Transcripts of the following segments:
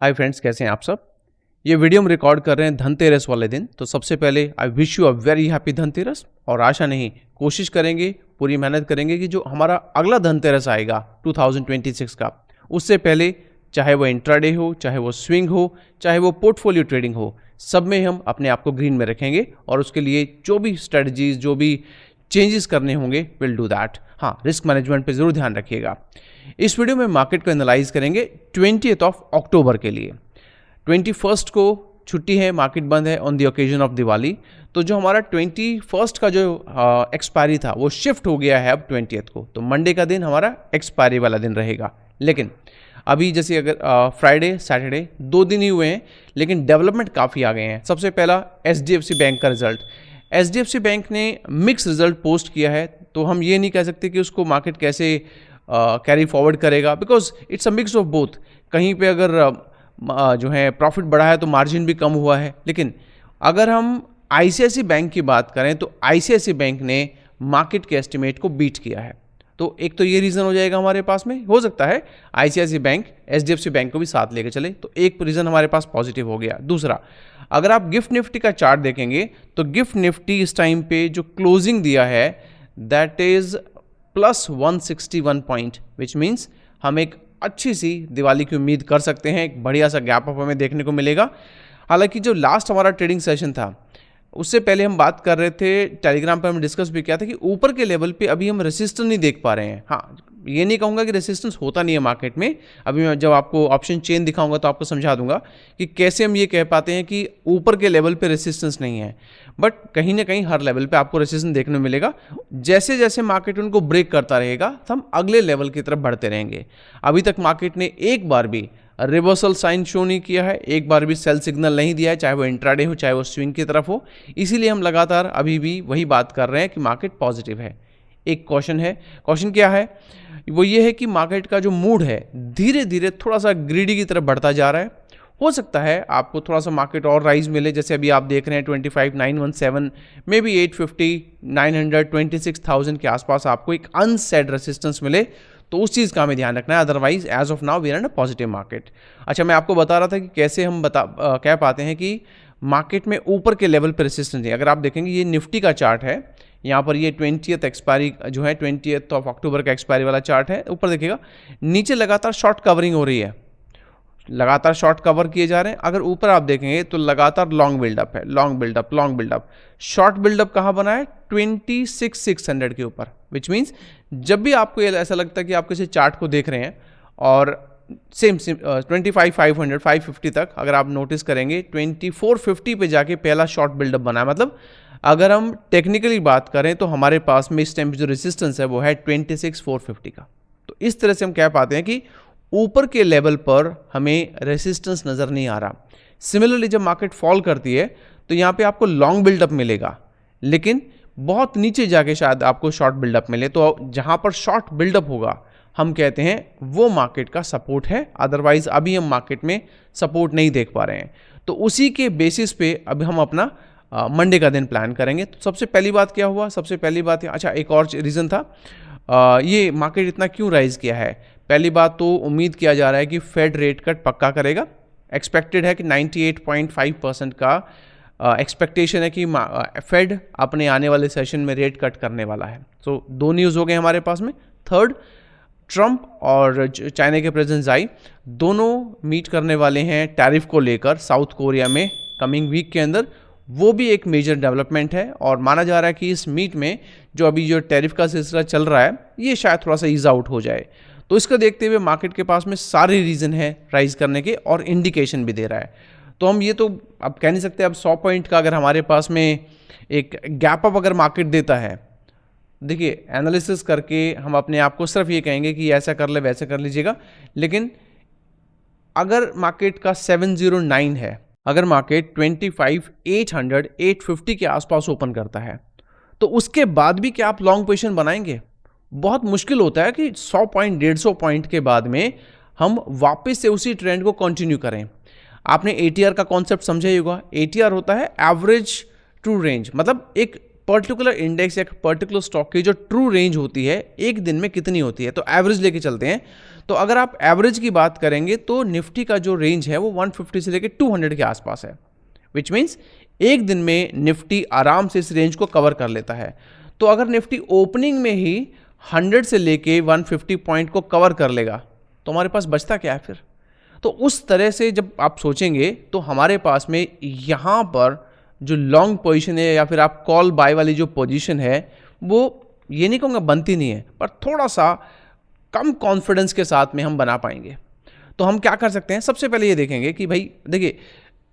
Hi friends, कैसे हैं आप सब। ये वीडियो हम रिकॉर्ड कर रहे हैं धनतेरस वाले दिन। तो सबसे पहले I wish you a very happy Dhanteras. और आशा नहीं, कोशिश करेंगे, पूरी मेहनत करेंगे कि जो हमारा अगला धनतेरस आएगा 2026 का, उससे पहले चाहे वो इंट्राडे हो, चाहे वो स्विंग हो, चाहे वो पोर्टफोलियो ट्रेडिंग हो, सब में हम अपने आप को ग्रीन में रखेंगे। और उसके लिए जो भी स्ट्रेटजीज, जो भी चेंजेस करने होंगे, विल डू दैट। हाँ, रिस्क मैनेजमेंट पे ज़रूर ध्यान रखिएगा। इस वीडियो में मार्केट को एनालाइज करेंगे 20th ऑफ अक्टूबर के लिए। 21st को छुट्टी है, मार्केट बंद है on the occasion of Diwali. तो जो हमारा 21st का जो एक्सपायरी था वो शिफ्ट हो गया है अब 20th को। तो मंडे का दिन हमारा एक्सपायरी वाला दिन रहेगा। लेकिन अभी जैसे अगर फ्राइडे सैटरडे 2 दिन ही हुए हैं, लेकिन डेवलपमेंट काफ़ी आ गए हैं। सबसे पहला HDFC बैंक का रिजल्ट। HDFC बैंक ने मिक्स रिजल्ट पोस्ट किया है, तो हम ये नहीं कह सकते कि उसको मार्केट कैसे कैरी फॉरवर्ड करेगा, because it's a mix of both. कहीं पे अगर जो है प्रॉफिट बढ़ा है तो मार्जिन भी कम हुआ है। लेकिन अगर हम ICICI बैंक की बात करें तो ICICI बैंक ने मार्केट के एस्टिमेट को बीट किया है। तो एक तो ये रीज़न हो जाएगा हमारे पास में, हो सकता है ICICI बैंक HDFC बैंक को भी साथ लेके चले, तो एक रीज़न हमारे पास पॉजिटिव हो गया। दूसरा, अगर आप गिफ्ट निफ्टी का चार्ट देखेंगे तो गिफ्ट निफ्टी इस टाइम पे जो क्लोजिंग दिया है that is +161 point, which means हम एक अच्छी सी दिवाली की उम्मीद कर सकते हैं। एक बढ़िया सा गैप अप हमें देखने को मिलेगा। हालांकि जो लास्ट हमारा ट्रेडिंग सेशन था, उससे पहले हम बात कर रहे थे, टेलीग्राम पर हम डिस्कस भी किया था कि ऊपर के लेवल पे अभी हम रेसिस्टेंस नहीं देख पा रहे हैं। हाँ, ये नहीं कहूँगा कि रेसिस्टेंस होता नहीं है मार्केट में। अभी मैं जब आपको ऑप्शन चेन दिखाऊंगा तो आपको समझा दूंगा कि कैसे हम ये कह पाते हैं कि ऊपर के लेवल पे रेसिस्टेंस नहीं है। बट कहीं ना कहीं हर लेवल पे आपको रेसिस्टेंस देखने को मिलेगा। जैसे जैसे मार्केट उनको ब्रेक करता रहेगा तो हम अगले लेवल की तरफ बढ़ते रहेंगे। अभी तक मार्केट ने एक बार भी रिवर्सल साइन शो नहीं किया है, एक बार भी सेल सिग्नल नहीं दिया है, चाहे वो इंट्राडे हो चाहे वो स्विंग की तरफ हो। इसीलिए हम लगातार अभी भी वही बात कर रहे हैं कि मार्केट पॉजिटिव है। एक क्वेश्चन है, क्वेश्चन क्या है, वो ये है कि मार्केट का जो मूड है धीरे धीरे थोड़ा सा ग्रीडी की तरफ बढ़ता जा रहा है। हो सकता है आपको थोड़ा सा मार्केट और राइज मिले, जैसे अभी आप देख रहे हैं 25,917 में भी 850, 900, 26,000 के आसपास आपको एक अनसेड रेसिस्टेंस मिले, तो उस चीज़ का हमें ध्यान रखना है। Otherwise as of now we are in a positive market. अच्छा, मैं आपको बता रहा था कि कैसे हम कह पाते हैं कि मार्केट में ऊपर के लेवल पर रेसिस्टेंस है। अगर आप देखेंगे ये निफ्टी का चार्ट है, यहाँ पर ये 20th एक्सपायरी जो है 20th ऑफ अक्टूबर का एक्सपायरी वाला चार्ट है। ऊपर देखिएगा, नीचे लगातार शॉर्ट कवरिंग हो रही है, लगातार शॉर्ट कवर किए जा रहे हैं। अगर ऊपर आप देखेंगे तो लगातार लॉन्ग बिल्डअप है, long buildup, long buildup. Short buildup कहाँ बना है? 26,600 के ऊपर, विच मीन्स जब भी आपको ऐसा लगता है कि आप किसी चार्ट को देख रहे हैं और सेम 25,500, 550 तक अगर आप नोटिस करेंगे 2450 पे जाके पहला शॉर्ट बिल्डअप बना है। मतलब अगर हम टेक्निकली बात करें तो हमारे पास में इस टाइम जो रेसिस्टेंस है वो है 26,450 का। तो इस तरह से हम कह पाते हैं कि ऊपर के लेवल पर हमें रेसिस्टेंस नज़र नहीं आ रहा। सिमिलरली जब मार्केट फॉल करती है तो यहाँ पे आपको लॉन्ग बिल्डअप मिलेगा, लेकिन बहुत नीचे जाके शायद आपको शॉर्ट बिल्डअप मिले। तो जहाँ पर शॉर्ट बिल्डअप होगा हम कहते हैं वो मार्केट का सपोर्ट है। अदरवाइज अभी हम मार्केट में सपोर्ट नहीं देख पा रहे हैं। तो उसी के बेसिस पे अभी हम अपना मंडे का दिन प्लान करेंगे। तो सबसे पहली बात क्या हुआ? सबसे पहली बात, अच्छा एक और रीज़न था ये मार्केट इतना क्यों राइज किया है। पहली बात तो उम्मीद किया जा रहा है कि फेड रेट कट पक्का करेगा। एक्सपेक्टेड है कि 98.5% का एक्सपेक्टेशन है कि फेड अपने आने वाले सेशन में रेट कट करने वाला है। तो दो न्यूज़ हो गए हमारे पास में। थर्ड, ट्रंप और चाइना के प्रेसिडेंट जाई दोनों मीट करने वाले हैं टैरिफ को लेकर साउथ कोरिया में कमिंग वीक के अंदर। वो भी एक मेजर डेवलपमेंट है और माना जा रहा है कि इस मीट में जो अभी जो टैरिफ का सिलसिला चल रहा है ये शायद थोड़ा सा ईज आउट हो जाए। तो इसको देखते हुए मार्केट के पास में सारे रीज़न है राइज करने के और इंडिकेशन भी दे रहा है। तो हम ये तो अब कह नहीं सकते। अब 100 पॉइंट का अगर हमारे पास में एक गैप अप अगर मार्केट देता है, देखिए एनालिसिस करके हम अपने आप को सिर्फ ये कहेंगे कि ऐसा कर ले वैसे कर लीजिएगा। लेकिन अगर मार्केट का 709 है, अगर मार्केट 25,800, 850 के आसपास ओपन करता है, तो उसके बाद भी क्या आप लॉन्ग पोजीशन बनाएंगे? बहुत मुश्किल होता है कि 100 पॉइंट, 150 पॉइंट के बाद में हम वापस से उसी ट्रेंड को कंटिन्यू करें। आपने ATR का कॉन्सेप्ट समझा ही होगा। ATR होता है एवरेज टू रेंज, मतलब एक पर्टिकुलर इंडेक्स या पर्टिकुलर स्टॉक की जो ट्रू रेंज होती है एक दिन में कितनी होती है, तो एवरेज लेके चलते हैं। तो अगर आप एवरेज की बात करेंगे तो निफ्टी का जो रेंज है वो 150 से लेके 200 के आसपास है, विच मीन्स एक दिन में निफ्टी आराम से इस रेंज को कवर कर लेता है। तो अगर निफ्टी ओपनिंग में ही 100 से लेके 150 पॉइंट को कवर कर लेगा तो हमारे पास बचता क्या है फिर। तो उस तरह से जब आप सोचेंगे तो हमारे पास में यहाँ पर जो लॉन्ग पोजीशन है या फिर आप कॉल बाय वाली जो पोजीशन है वो ये नहीं कहूँगा बनती नहीं है, पर थोड़ा सा कम कॉन्फिडेंस के साथ में हम बना पाएंगे। तो हम क्या कर सकते हैं, सबसे पहले ये देखेंगे कि भाई देखिए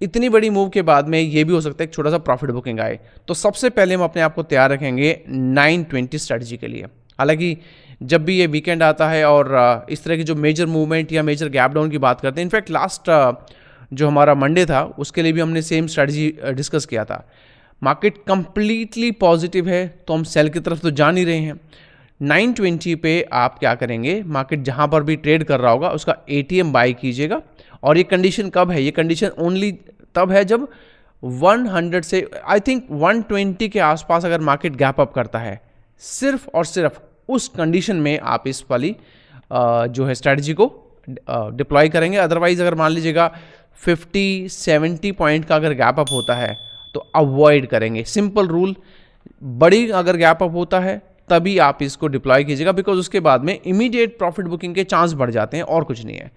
इतनी बड़ी मूव के बाद में ये भी हो सकता है एक छोटा सा प्रॉफिट बुकिंग आए। तो सबसे पहले हम अपने आप को तैयार रखेंगे 920 स्ट्रेटजी के लिए। हालांकि जब भी ये वीकेंड आता है और इस तरह की जो मेजर मूवमेंट या मेजर गैप डाउन की बात करते हैं, इनफैक्ट लास्ट जो हमारा मंडे था उसके लिए भी हमने सेम स्ट्रेटजी डिस्कस किया था। मार्केट कंप्लीटली पॉजिटिव है तो हम सेल की तरफ तो जा नहीं रहे हैं। 920 पे आप क्या करेंगे, मार्केट जहां पर भी ट्रेड कर रहा होगा उसका ATM बाय कीजिएगा। और ये कंडीशन कब है, ये कंडीशन ओनली तब है जब 100 से आई थिंक 120 के आसपास अगर मार्केट गैप अप करता है, सिर्फ और सिर्फ उस कंडीशन में आप इस वाली जो है स्ट्रेटजी को डिप्लॉय करेंगे। अदरवाइज अगर मान लीजिएगा 50-70 पॉइंट का अगर गैप अप होता है तो अवॉइड करेंगे। सिंपल रूल, बड़ी अगर गैप अप होता है तभी आप इसको डिप्लॉय कीजिएगा, बिकॉज उसके बाद में इमीडिएट प्रॉफिट बुकिंग के चांस बढ़ जाते हैं और कुछ नहीं है।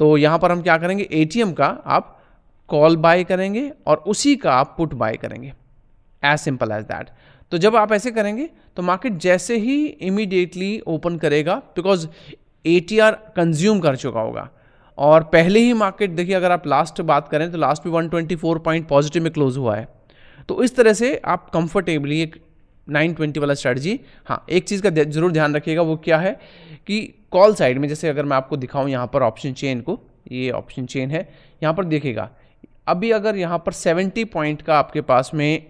तो यहाँ पर हम क्या करेंगे, ATM का आप कॉल बाय करेंगे और उसी का आप पुट बाय करेंगे, एज सिंपल एज दैट। तो जब आप ऐसे करेंगे तो मार्केट जैसे ही इमीडिएटली ओपन करेगा, बिकॉज ATR कंज्यूम कर चुका होगा और पहले ही मार्केट देखिए, अगर आप लास्ट बात करें तो लास्ट भी 124 पॉइंट पॉजिटिव में क्लोज हुआ है। तो इस तरह से आप कंफर्टेबली एक 920 वाला स्ट्रेटजी। हाँ, एक चीज़ का जरूर ध्यान रखिएगा, वो क्या है कि कॉल साइड में, जैसे अगर मैं आपको दिखाऊं यहाँ पर ऑप्शन चेन को, ये ऑप्शन चेन है, यहाँ पर देखिएगा अभी अगर यहाँ पर 70 पॉइंट का आपके पास में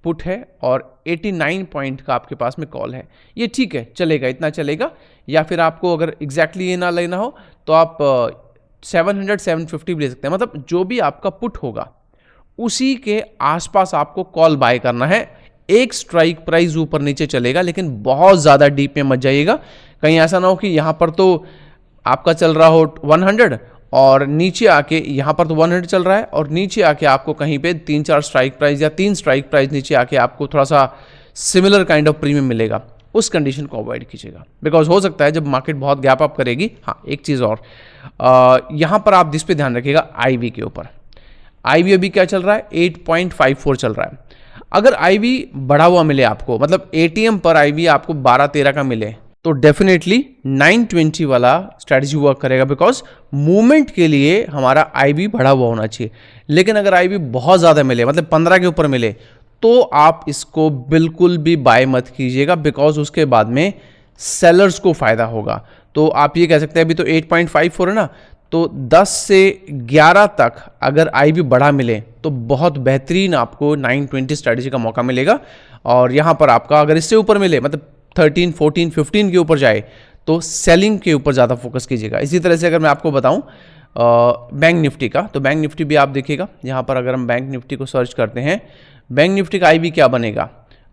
पुट है और 89 पॉइंट का आपके पास में कॉल है, ये ठीक है, चलेगा, इतना चलेगा। या फिर आपको अगर एग्जैक्टली ये ना लेना हो तो आप 700-750 भी ले सकते हैं। मतलब जो भी आपका पुट होगा उसी के आसपास आपको कॉल बाय करना है। एक स्ट्राइक प्राइस ऊपर नीचे चलेगा, लेकिन बहुत ज़्यादा डीप में मत जाइएगा। कहीं ऐसा ना हो कि यहाँ पर तो आपका चल रहा हो 100 और नीचे आके, यहाँ पर तो 100 चल रहा है और नीचे आके आपको कहीं पे 3-4 स्ट्राइक प्राइस या 3 स्ट्राइक प्राइस नीचे आके आपको थोड़ा सा सिमिलर काइंड ऑफ प्रीमियम मिलेगा। उस कंडीशन को अवॉइड कीजिएगा, बिकॉज हो सकता है जब मार्केट बहुत गैप अप करेगी। हाँ, एक चीज़ और, यहाँ पर आप जिस पे ध्यान रखिएगा IB के ऊपर। IB अभी क्या चल रहा है, 8.54 चल रहा है। अगर IB बढ़ा हुआ मिले आपको, मतलब ATM पर IB आपको 12-13 का मिले, तो डेफिनेटली 920 वाला स्ट्रैटेजी वर्क करेगा, बिकॉज मूवमेंट के लिए हमारा IB बढ़ा हुआ होना चाहिए। लेकिन अगर IB बहुत ज़्यादा मिले, मतलब 15 के ऊपर मिले, तो आप इसको बिल्कुल भी बाय मत कीजिएगा, बिकॉज उसके बाद में सेलर्स को फ़ायदा होगा। तो आप ये कह सकते हैं अभी तो 8.54 है ना, तो 10 से 11 तक अगर IB बढ़ा मिले तो बहुत बेहतरीन आपको 920 स्ट्रैटेजी का मौका मिलेगा। और यहाँ पर आपका अगर इससे ऊपर मिले, मतलब 13, 14, 15 के ऊपर जाए, तो सेलिंग के ऊपर ज़्यादा फोकस कीजिएगा। इसी तरह से अगर मैं आपको बताऊं बैंक निफ्टी का, तो बैंक निफ्टी भी आप देखिएगा, यहाँ पर अगर हम बैंक निफ्टी को सर्च करते हैं, बैंक निफ्टी का IB क्या बनेगा,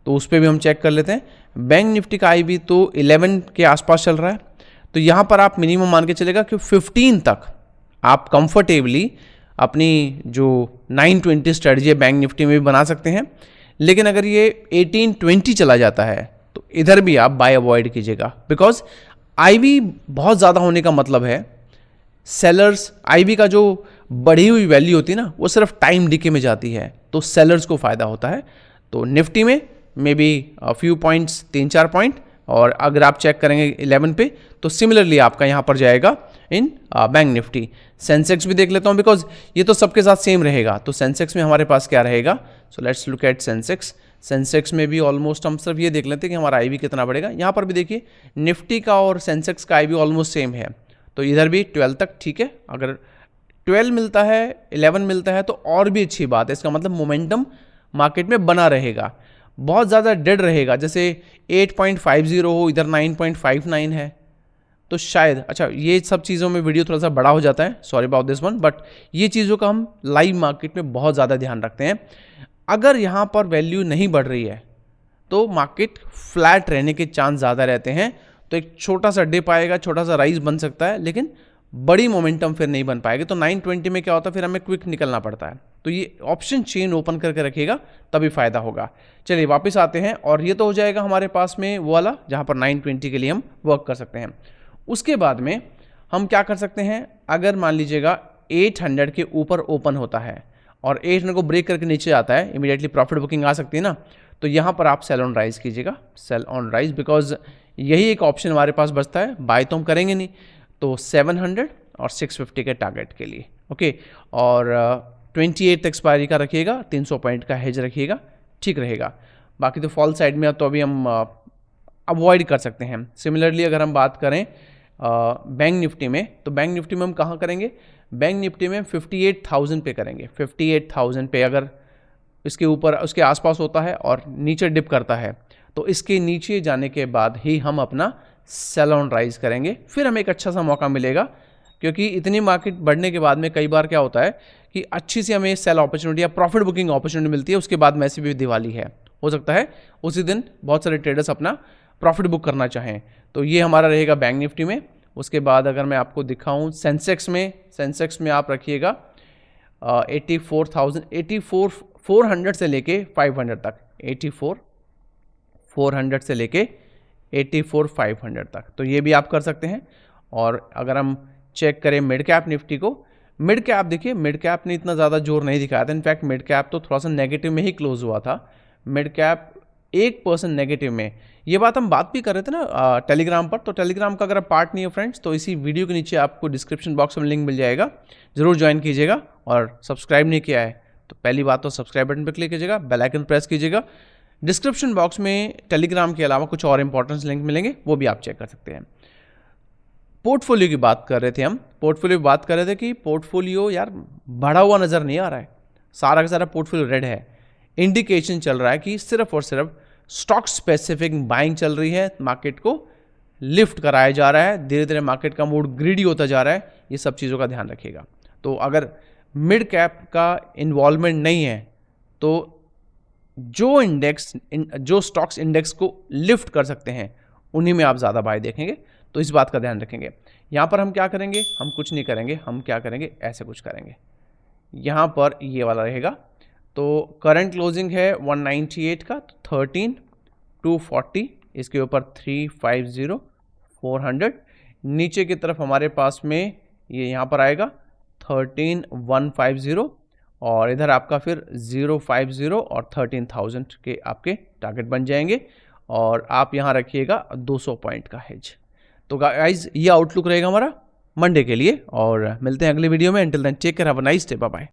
तो उस पर भी हम चेक कर लेते हैं। बैंक निफ्टी का IB तो 11 के आसपास चल रहा है, तो यहाँ पर आप मिनिमम मान के चलेगा कि 15 तक आप कंफर्टेबली अपनी जो 920 स्ट्रेटजी है बैंक निफ्टी में भी बना सकते हैं। लेकिन अगर ये 18-20 चला जाता है तो इधर भी आप बाय अवॉइड कीजिएगा, बिकॉज IB बहुत ज़्यादा होने का मतलब है सेलर्स, IB का जो बढ़ी हुई वैल्यू होती है ना, वो सिर्फ टाइम डिके में जाती है, तो सेलर्स को फ़ायदा होता है। तो निफ्टी में may be few points, 3-4 point, और अगर आप चेक करेंगे 11 पे तो सिमिलरली आपका यहाँ पर जाएगा इन बैंक निफ्टी। सेंसेक्स भी देख लेता हूँ, बिकॉज ये तो सबके साथ सेम रहेगा। तो सेंसेक्स में हमारे पास क्या रहेगा, so let's look at Sensex. Sensex में भी ऑलमोस्ट हम सिर्फ ये देख लेते हैं कि हमारा IB कितना बढ़ेगा। यहाँ पर भी देखिए निफ्टी का और सेंसेक्स का IB ऑलमोस्ट सेम है, तो इधर भी 12 तक ठीक है। अगर 12 मिलता है, 11 मिलता है तो और भी अच्छी बात है, इसका मतलब मोमेंटम मार्केट में बना रहेगा। बहुत ज़्यादा डेड रहेगा, जैसे 8.50 हो, इधर 9.59 है, तो शायद, अच्छा ये सब चीज़ों में वीडियो थोड़ा सा बड़ा हो जाता है, sorry about this one, but ये चीज़ों का हम लाइव मार्केट में बहुत ज़्यादा ध्यान रखते हैं। अगर यहाँ पर वैल्यू नहीं बढ़ रही है, तो मार्केट फ्लैट रहने के चांस ज़्यादा रहते हैं। तो एक छोटा सा डिप आएगा, छोटा सा राइज बन सकता है, लेकिन बड़ी मोमेंटम फिर नहीं बन पाएगी। तो 920 में क्या होता है, फिर हमें क्विक निकलना पड़ता है। तो ये ऑप्शन चेन ओपन करके रखिएगा, तभी फायदा होगा। चलिए वापस आते हैं, और ये तो हो जाएगा हमारे पास में वो वाला जहाँ पर 920 के लिए हम वर्क कर सकते हैं। उसके बाद में हम क्या कर सकते हैं, अगर मान लीजिएगा 800 के ऊपर ओपन होता है और 800 को ब्रेक करके नीचे आता है, इमीडिएटली प्रॉफिट बुकिंग आ सकती है ना। तो यहाँ पर आप सेल ऑन राइज कीजिएगा, सेल ऑन राइज, बिकॉज यही एक ऑप्शन हमारे पास बचता है। बाय तो हम करेंगे नहीं, तो 700 और 650 के टारगेट के लिए, ओके। और 28 एक्सपायरी का रखिएगा, 300 पॉइंट का हेज रखिएगा, ठीक रहेगा। बाकी तो फॉल साइड में तो अभी हम अवॉइड कर सकते हैं। सिमिलरली अगर हम बात करें बैंक निफ्टी में, तो बैंक निफ्टी में हम कहाँ करेंगे, बैंक निफ्टी में 58,000 पे करेंगे। 58,000 पे अगर इसके ऊपर उसके आसपास होता है और नीचे डिप करता है, तो इसके नीचे जाने के बाद ही हम अपना सेल ऑन राइज करेंगे। फिर हमें एक अच्छा सा मौका मिलेगा, क्योंकि इतनी मार्केट बढ़ने के बाद में कई बार क्या होता है कि अच्छी सी हमें सेल अपॉर्चुनिटी या प्रॉफिट बुकिंग अपॉर्चुनिटी मिलती है, उसके बाद में ऐसी भी दिवाली है, हो सकता है उसी दिन बहुत सारे ट्रेडर्स अपना प्रॉफिट बुक करना चाहें। तो ये हमारा रहेगा बैंक निफ्टी में। उसके बाद अगर मैं आपको दिखाऊं सेंसेक्स में आप रखिएगा 84,400 से लेके 500 तक, 84,400 से लेके 84,500 तक, तो ये भी आप कर सकते हैं। और अगर हम चेक करें मिड कैप निफ्टी को, मिड कैप देखिए, मिड कैप ने इतना ज़्यादा जोर नहीं दिखाया था। इनफैक्ट मिड कैप तो थोड़ा सा नेगेटिव में ही क्लोज हुआ था। मिड कैप 1% नेगेटिव में। ये बात हम बात भी कर रहे थे ना टेलीग्राम पर, तो टेलीग्राम का अगर आप पार्ट नहीं है फ्रेंड्स, तो इसी वीडियो के नीचे आपको डिस्क्रिप्शन बॉक्स में लिंक मिल जाएगा, जरूर ज्वाइन कीजिएगा। और सब्सक्राइब नहीं किया है तो पहली बात तो सब्सक्राइब बटन पर क्लिक कीजिएगा, बेल आइकन प्रेस कीजिएगा। डिस्क्रिप्शन बॉक्स में टेलीग्राम के अलावा कुछ और इंपॉर्टेंट लिंक मिलेंगे, वो भी आप चेक कर सकते हैं। पोर्टफोलियो की बात कर रहे थे हम, पोर्टफोलियो की बात कर रहे थे कि पोर्टफोलियो यार बढ़ा हुआ नज़र नहीं आ रहा है, सारा का सारा पोर्टफोलियो रेड है। इंडिकेशन चल रहा है कि सिर्फ और सिर्फ स्टॉक स्पेसिफिक बाइंग चल रही है, मार्केट को लिफ्ट कराया जा रहा है, धीरे धीरे मार्केट का मूड ग्रीडी होता जा रहा है। ये सब चीज़ों का ध्यान रखिएगा। तो अगर मिड कैप का इन्वॉल्वमेंट नहीं है, तो जो स्टॉक्स इंडेक्स को लिफ्ट कर सकते हैं, उन्हीं में आप ज़्यादा बाय देखेंगे। तो इस बात का ध्यान रखेंगे। यहाँ पर हम क्या करेंगे, हम कुछ नहीं करेंगे, हम क्या करेंगे, ऐसे कुछ करेंगे। यहाँ पर ये वाला रहेगा। तो करंट क्लोजिंग है 198 का, 13,240, इसके ऊपर 350, 400। नीचे की तरफ हमारे पास में ये यहाँ पर आएगा 13,150, और इधर आपका फिर 050 और 13,000 के आपके टारगेट बन जाएंगे। और आप यहाँ रखिएगा 200 पॉइंट का हेज। तो गाइज ये आउटलुक रहेगा हमारा मंडे के लिए, और मिलते हैं अगले वीडियो में। Until then take care, have a nice day, bye bye.